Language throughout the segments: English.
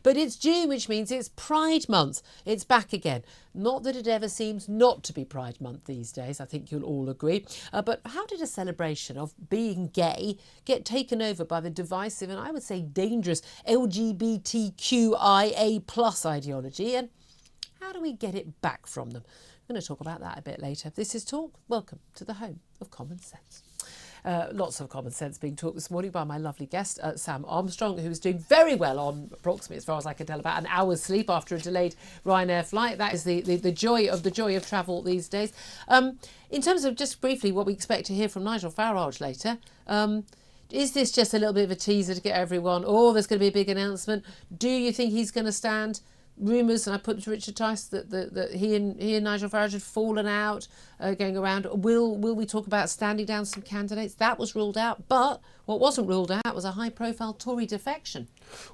But it's June, which means it's Pride Month. It's back again. Not that it ever seems not to be Pride Month these days, I think you'll all agree. But how did a celebration of being gay get taken over by the divisive and I would say dangerous LGBTQIA plus ideology? And how do we get it back from them? I'm going to talk about that a bit later. This is Talk. Welcome to the home of common sense. Lots of common sense being talked this morning by my lovely guest, Sam Armstrong, who is doing very well on approximately, as far as I can tell, about an hour's sleep after a delayed Ryanair flight. That is the joy of travel these days. In terms of just briefly what we expect to hear from Nigel Farage later, is this just a little bit of a teaser to get everyone, there's going to be a big announcement? Do you think he's going to stand? Rumours, and I put to Richard Tice that he and Nigel Farage had fallen out going around. Will we talk about standing down some candidates? That was ruled out, but what wasn't ruled out was a high-profile Tory defection.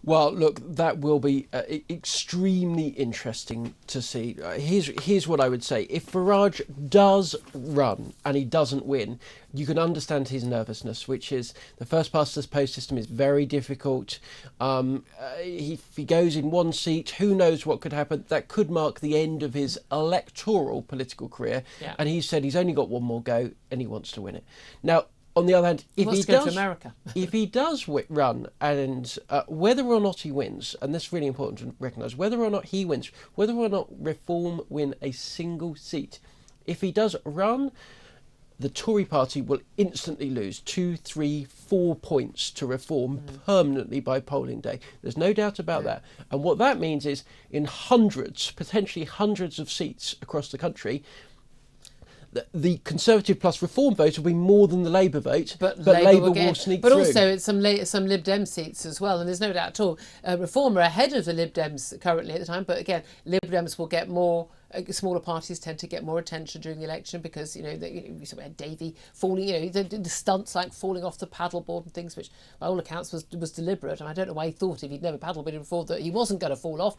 Well, look, that will be extremely interesting to see. Here's what I would say. If Farage does run and he doesn't win, you can understand his nervousness, which is the first past the post system is very difficult. If he goes in one seat, who knows what could happen? That could mark the end of his electoral political career. Yeah. And he said he's only got one more go and he wants to win it. Now, on the other hand, if he does run, and whether or not he wins, and this is really important to recognise, whether or not he wins, whether or not Reform win a single seat, if he does run, the Tory party will instantly lose 2, 3, 4 points to Reform permanently by polling day. There's no doubt about that. And what that means is in hundreds, potentially hundreds of seats across the country, the Conservative plus Reform vote will be more than the Labour vote, but Labour will sneak through. But also it's some Lib Dem seats as well, and there's no doubt at all. Reform are ahead of the Lib Dems currently at the time, but again, Lib Dems will get more. Smaller parties tend to get more attention during the election because, we had Davey falling, the stunts like falling off the paddleboard and things, which by all accounts was deliberate. And I don't know why he thought, if he'd never paddleboarded before, that he wasn't going to fall off.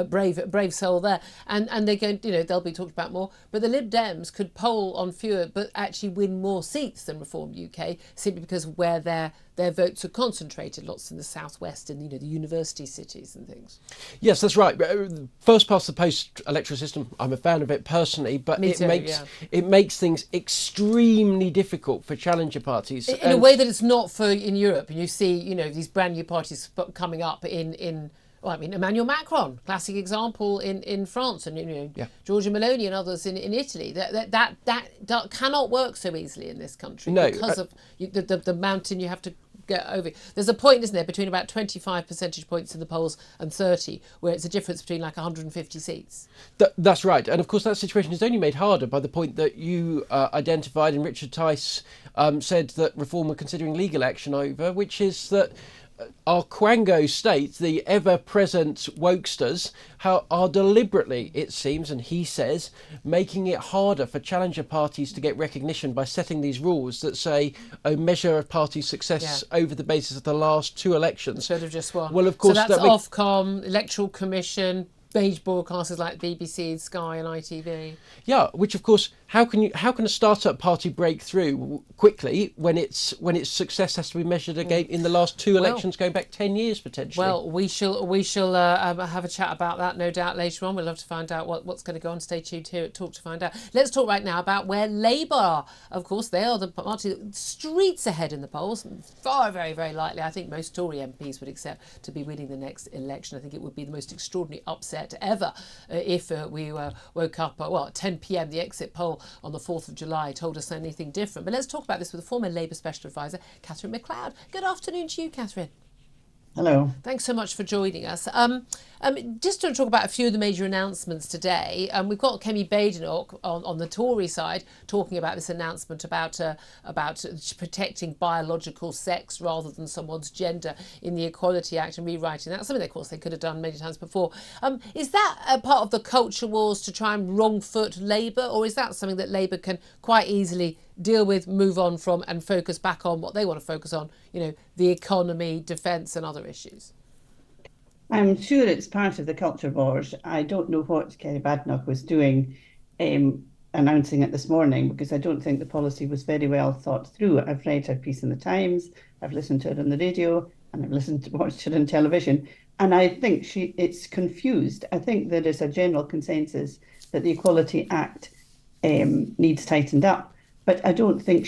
Brave soul there. And they're going, they'll be talked about more. But the Lib Dems could poll on fewer, but actually win more seats than Reform UK, simply because where their votes are concentrated, lots in the southwest and the university cities and things. Yes, that's right. First past the post electoral system, I'm a fan of it personally, but it makes things extremely difficult for challenger parties in a way that it's not for in Europe. And you see, these brand new parties coming up Emmanuel Macron, classic example in France, and Giorgia Meloni and others in Italy. That cannot work so easily in this country because of the mountain you have to get over. There's a point, isn't there, between about 25 percentage points in the polls and 30, where it's a difference between like 150 seats. That's right. And of course, that situation is only made harder by the point that you identified, and Richard Tice said that Reform were considering legal action over, which is that our Quango state, the ever-present wokesters, are deliberately, it seems, and he says, making it harder for challenger parties to get recognition by setting these rules that say measure a party's success over the basis of the last 2 elections. Instead of just one. Well, of course, so that's Ofcom, Electoral Commission, beige broadcasters like BBC, Sky and ITV. Yeah, which of course, how can a start-up party break through quickly when its success has to be measured again in the last 2 elections going back 10 years potentially? Well, we shall have a chat about that no doubt later on. We'd love to find out what's going to go on. Stay tuned here at Talk to find out. Let's talk right now about where Labour are. Of course, they are the party streets ahead in the polls. Far, very, very likely, I think most Tory MPs would accept to be winning the next election. I think it would be the most extraordinary upset ever if we woke up at 10 p.m. the exit poll on the 4th of July told us anything different. But let's talk about this with the former Labour Special Advisor, Catherine MacLeod. Good afternoon to you, Catherine. Hello. Thanks so much for joining us. Just to talk about a few of the major announcements today, we've got Kemi Badenoch on the Tory side talking about this announcement about protecting biological sex rather than someone's gender in the Equality Act and rewriting that. Something, of course, they could have done many times before. Is that a part of the culture wars to try and wrong foot Labour, or is that something that Labour can quite easily deal with, move on from, and focus back on what they want to focus on, the economy, defence and other issues? I'm sure it's part of the culture wars. I don't know what Kemi Badenoch was doing announcing it this morning, because I don't think the policy was very well thought through. I've read her piece in the Times, I've listened to it on the radio, and I've watched it on television. And I think it's confused. I think there is a general consensus that the Equality Act needs tightened up, but I don't think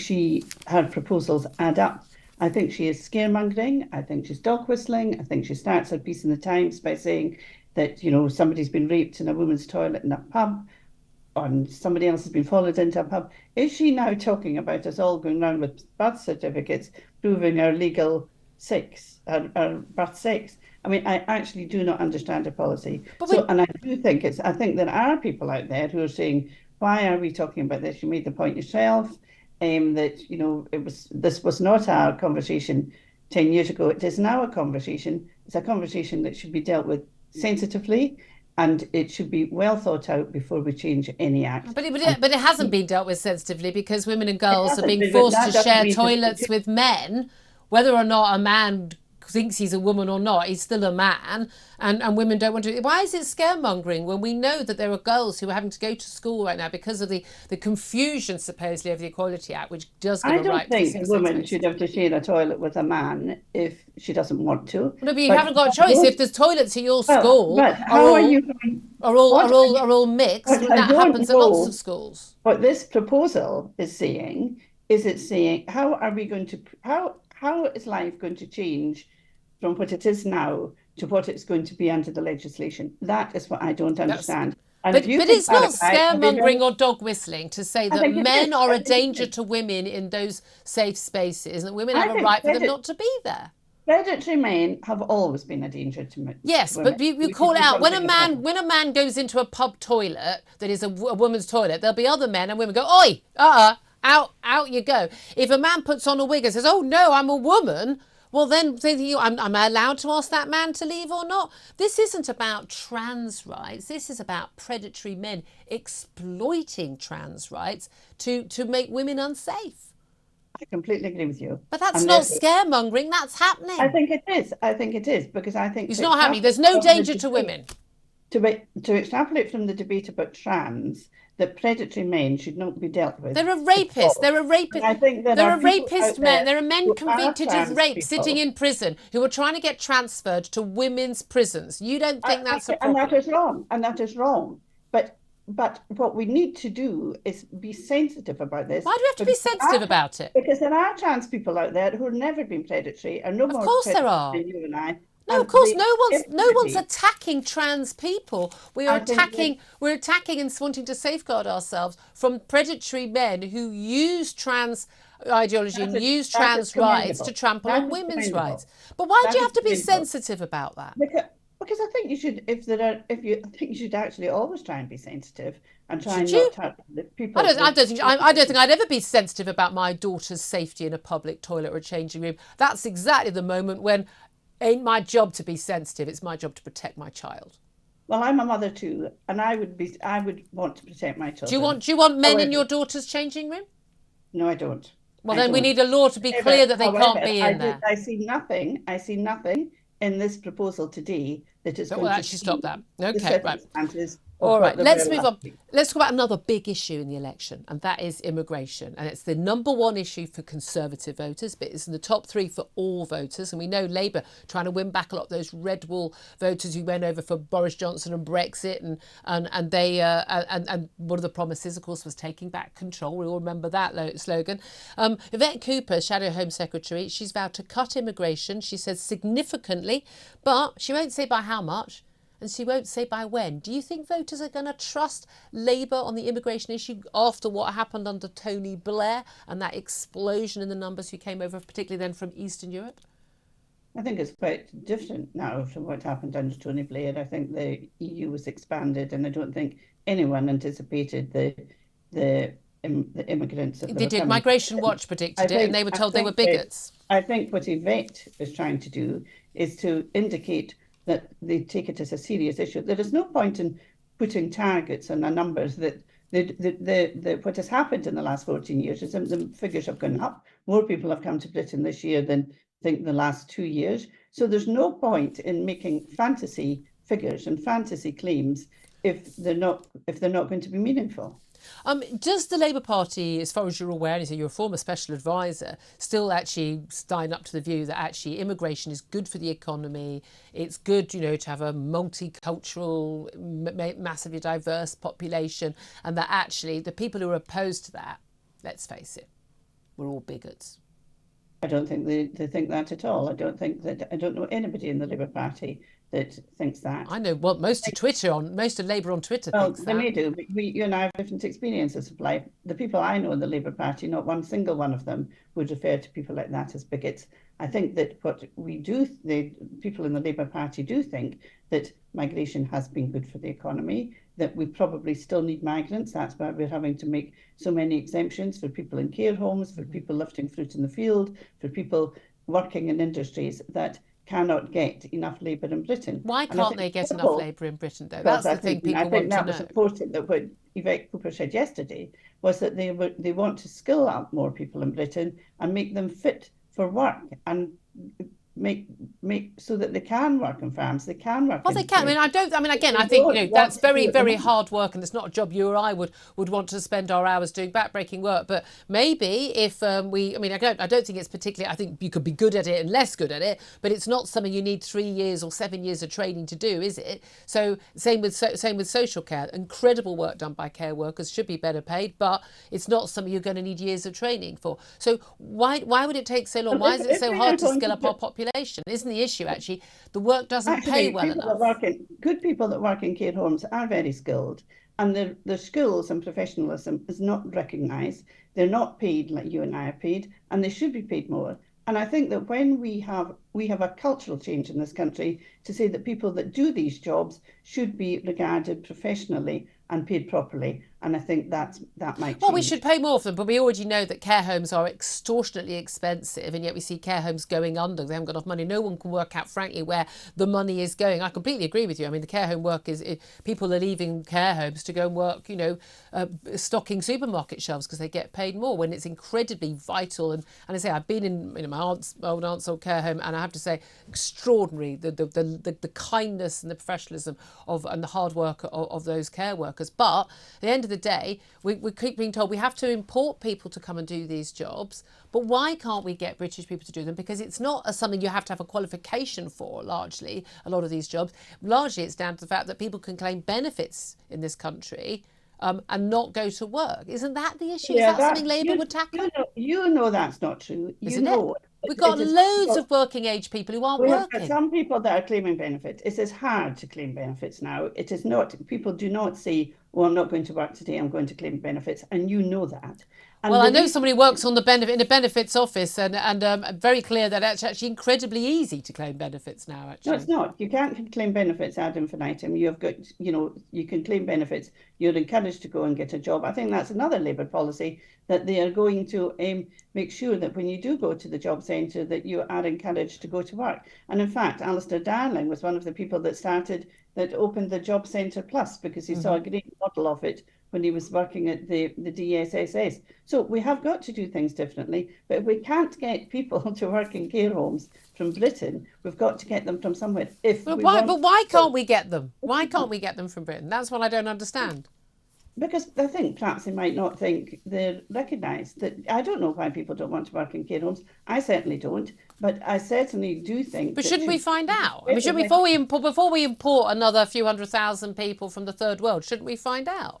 her proposals add up. I think she is scaremongering. I think she's dog whistling. I think she starts her piece in the Times by saying that, you know, somebody's been raped in a women's toilet in a pub, and somebody else has been followed into a pub. Is she now talking about us all going around with birth certificates proving our legal sex, our birth sex? I mean, I actually do not understand her policy. And I do think I think there are people out there who are saying, why are we talking about this? You made the point yourself, that, you know, this was not our conversation 10 years ago. It is now a conversation. It's a conversation that should be dealt with sensitively, and it should be well thought out before we change any act. But it hasn't been dealt with sensitively, because women and girls are being forced to share toilets with men, whether or not a man thinks he's a woman or not, he's still a man, and women don't want to. Why is it scaremongering when we know that there are girls who are having to go to school right now because of the confusion supposedly of the Equality Act, which does give a right to... I don't think a woman should have to share a toilet with a man if she doesn't want to. No, but you haven't got a choice. If there's toilets at your school are all mixed, and that happens at lots of schools. What this proposal is saying is, it's saying, how is life going to change from what it is now to what it's going to be under the legislation? That is what I don't understand. But it's not scaremongering or dog whistling to say that men are a danger to women in those safe spaces, and women have a right for them not to be there. Predatory men have always been a danger to men. Yes, but you call it out. When a man goes into a pub toilet that is a woman's toilet, there'll be other men and women go, oi, out you go. If a man puts on a wig and says, oh no, I'm a woman, well, then am I allowed to ask that man to leave or not? This isn't about trans rights. This is about predatory men exploiting trans rights to make women unsafe. I completely agree with you. But that's not scaremongering. That's happening. I think it is, because I think... It's not happening. There's no danger to women. To extrapolate from the debate about trans, that predatory men should not be dealt with. There are rapists. There are rapists. I think there are rapist men. There are men convicted of rape sitting in prison who are trying to get transferred to women's prisons. You don't think that's a problem? And that is wrong. And that is wrong. But what we need to do is be sensitive about this. Why do we have to be sensitive about it? Because there are trans people out there who have never been predatory, and no more. Of course there are. Than you and I. No, of course, no one's attacking trans people. We're attacking and wanting to safeguard ourselves from predatory men who use trans ideology and use trans rights to trample on women's rights. But why do you have to be sensitive about that? Because I think you should, I think you should actually always try and be sensitive and try and not touch the people. I don't think I'd ever be sensitive about my daughter's safety in a public toilet or a changing room. That's exactly the moment when it ain't my job to be sensitive. It's my job to protect my child. Well, I'm a mother too, and I would want to protect my children. Do you want men in your daughter's changing room? No, I don't. Well, then we need a law to be clear that they can't be in there. I see nothing in this proposal today that is going to actually stop that. Okay, right. All right, let's move on. Let's talk about another big issue in the election, and that is immigration. And it's the number one issue for Conservative voters, but it's in the top three for all voters. And we know Labour trying to win back a lot of those red wall voters who went over for Boris Johnson and Brexit, and they and one of the promises, of course, was taking back control. We all remember that slogan. Yvette Cooper, Shadow Home Secretary, she's vowed to cut immigration. She says significantly, but she won't say by how much. And she won't say by when. Do you think voters are going to trust Labour on the immigration issue after what happened under Tony Blair and that explosion in the numbers who came over, particularly then from Eastern Europe? I think it's quite different now from what happened under Tony Blair. I think the EU was expanded, and I don't think anyone anticipated the immigrants. They did. Migration Watch predicted it, and they were told they were bigots. I think what Yvette is trying to do is to indicate that they take it as a serious issue. There is no point in putting targets on the numbers that what has happened in the last 14 years is the figures have gone up. More people have come to Britain this year than I think the last 2 years. So there's no point in making fantasy figures and fantasy claims if they're not going to be meaningful. Does the Labour Party, as far as you're aware, and so you're a former special advisor, still actually stand up to the view that actually immigration is good for the economy? It's good, you know, to have a multicultural, massively diverse population, and that actually the people who are opposed to that, let's face it, we're all bigots. I don't think they think that at all. I don't know anybody in the Labour Party that thinks that. I know what most of Labour on Twitter Well, thinks they that. may do, but you and I have different experiences of life. The people I know in the Labour Party, not one single one of them would refer to people like that as bigots. I think that what we do, the people in the Labour Party do think that migration has been good for the economy, that we probably still need migrants. That's why we're having to make so many exemptions for people in care homes, for people lifting fruit in the field, for people working in industries that cannot get enough labour in Britain. Why can't they get enough labour in Britain, though? That's the thing people want to know. I think that was important, that what Yvette Cooper said yesterday was that they want to skill up more people in Britain and make them fit for work and make so that they can work on farms, they can work. Well, they can. I think, you know, that's very, very hard work, and it's not a job you or I would want to spend our hours doing backbreaking work. But maybe if I don't think it's particularly. I think you could be good at it and less good at it, but it's not something you need 3 years or 7 years of training to do, is it? So same with social care. Incredible work done by care workers, should be better paid, but it's not something you're going to need years of training for. So why would it take so long? Why is it so hard to skill up our population? Isn't the issue actually the work doesn't pay well enough? Good people that work in care homes are very skilled, and their skills and professionalism is not recognised. They're not paid like you and I are paid, and they should be paid more. And I think that when we have a cultural change in this country to say that people that do these jobs should be regarded professionally and paid properly. And I think that might change. Well, we should pay more for them, but we already know that care homes are extortionately expensive, and yet we see care homes going under. They haven't got enough money. No one can work out, frankly, where the money is going. I completely agree with you. I mean, the care home work people are leaving care homes to go and work, you know, stocking supermarket shelves because they get paid more when it's incredibly vital. And I say, I've been in my old aunt's old care home, and I have to say, extraordinary the kindness and the professionalism and the hard work of those care workers. But at the end of the day, we keep being told we have to import people to come and do these jobs. But why can't we get British people to do them? Because it's not something you have to have a qualification for, largely, a lot of these jobs. Largely, it's down to the fact that people can claim benefits in this country and not go to work. Isn't that the issue? Yeah, is that something Labour would tackle? You know that's not true. Isn't it? We've got loads of working age people who aren't working. Some people that are claiming benefits. It is hard to claim benefits now. It is not. People do not say, "Oh, I'm not going to work today. I'm going to claim benefits," and you know that. And well, I know somebody who works on in a benefits office, and very clear that it's actually incredibly easy to claim benefits now. Actually, no, it's not. You can't claim benefits ad infinitum. You've got, you can claim benefits. You're encouraged to go and get a job. I think that's another Labour policy, that they are going to make sure that when you do go to the job centre, that you are encouraged to go to work. And in fact, Alistair Darling was one of the people that opened the Job Centre Plus, because he saw a great model of it when he was working at the DSSS. So we have got to do things differently, but if we can't get people to work in care homes from Britain, we've got to get them from somewhere. But why can't we get them? Why can't we get them from Britain? That's what I don't understand. Because I think perhaps they might not think they're recognised. That I don't know why people don't want to work in care homes. I certainly don't, but I certainly do think. But shouldn't we find out? I mean, before we import another few 100,000 people from the third world, shouldn't we find out?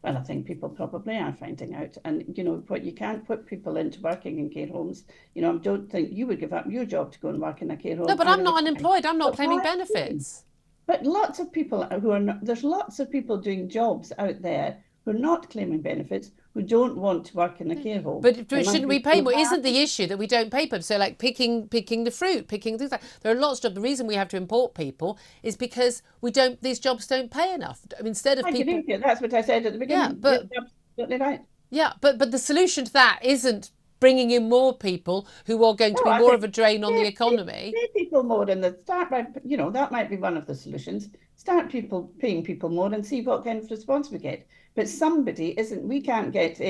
Well, I think people probably are finding out. And, you can't put people into working in care homes. I don't think you would give up your job to go and work in a care home. No, but I'm not unemployed. I'm not claiming benefits. But lots of people there's lots of people doing jobs out there who are not claiming benefits, who don't want to work in a care home. But shouldn't we pay more? Isn't the issue that we don't pay them? So like picking the fruit, picking things like there are lots of jobs. The reason we have to import people is because these jobs don't pay enough. I mean, instead of people. That's what I said at the beginning. Yeah, but you're absolutely right. Yeah, but the solution to that isn't bringing in more people who are going to be more of a drain on the economy. Pay people more in the start by, that might be one of the solutions. Start paying people more and see what kind of response we get. But somebody isn't. We can't get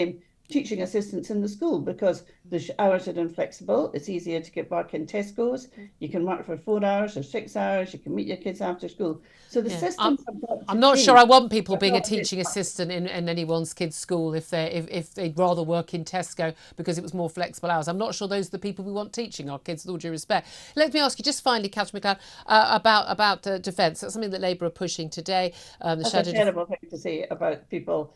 teaching assistants in the school because the hours are inflexible. It's easier to get work in Tesco's. You can work for 4 hours or 6 hours. You can meet your kids after school. So the systems have got to I'm not change. sure I want people being a Not teaching assistant in anyone's kid's school if they'd rather work in Tesco because it was more flexible hours. I'm not sure those are the people we want teaching our kids, with all due respect. Let me ask you just finally, Catherine MacLeod, about defence. That's something that Labour are pushing today. That's a terrible thing to say about people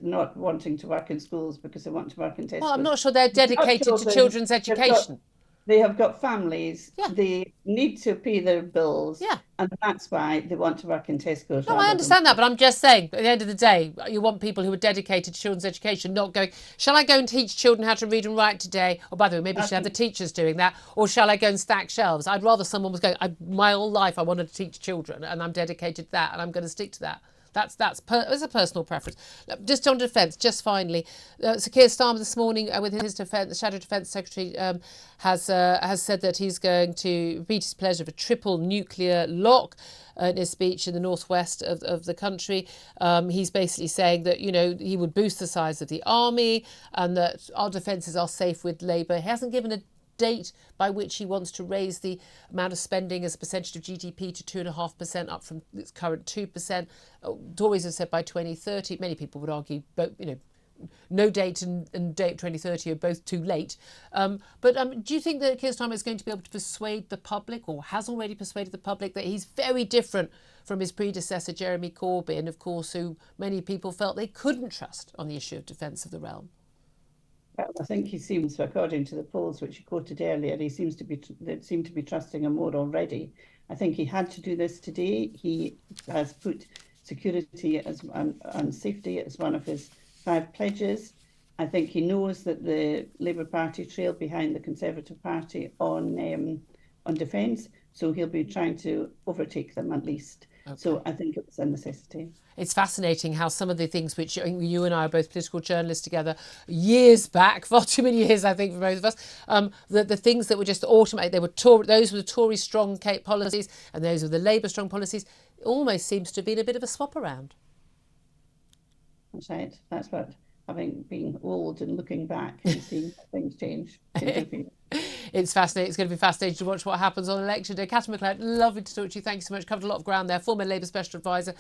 not wanting to work in schools because they want to work in Tesco's. Well, I'm not sure they're dedicated to children's education. They have got families. Yeah. They need to pay their bills. Yeah. And that's why they want to work in Tesco's. No, I understand that, but I'm just saying, at the end of the day, you want people who are dedicated to children's education, not going, shall I go and teach children how to read and write today? Or by the way, maybe you should have the teachers doing that. Or shall I go and stack shelves? I'd rather someone was going, my whole life I wanted to teach children and I'm dedicated to that and I'm going to stick to that. That's a personal preference. Just on defence, just finally, Sir Keir Starmer this morning with his Shadow Defence Secretary has said that he's going to repeat his pledge of a triple nuclear lock in his speech in the northwest of the country. He's basically saying that, you know, he would boost the size of the army and that our defences are safe with Labour. He hasn't given a date by which he wants to raise the amount of spending as a percentage of GDP to 2.5%, up from its current 2%. Tories have said by 2030. Many people would argue, you know, no date and date 2030 are both too late. But do you think that Keir Starmer is going to be able to persuade the public, or has already persuaded the public, that he's very different from his predecessor Jeremy Corbyn, of course, who many people felt they couldn't trust on the issue of defence of the realm? Well, I think he seems, according to the polls which you quoted earlier, they seem to be trusting him more already. I think he had to do this today. He has put security and safety as one of his 5 pledges. I think he knows that the Labour Party trailed behind the Conservative Party on defence, so he'll be trying to overtake them at least. Okay. So I think it's a necessity. It's fascinating how some of the things which you and I are both political journalists together years back, far too many years I think for both of us, the things that were just automated, those were the Tory strong policies and those were the Labour strong policies. It almost seems to have been a bit of a swap around. That's right. That's what, having been old and looking back and seeing things change. It's fascinating. It's going to be fascinating to watch what happens on election day. Catherine MacLeod, lovely to talk to you. Thank you so much. Covered a lot of ground there. Former Labour Special Advisor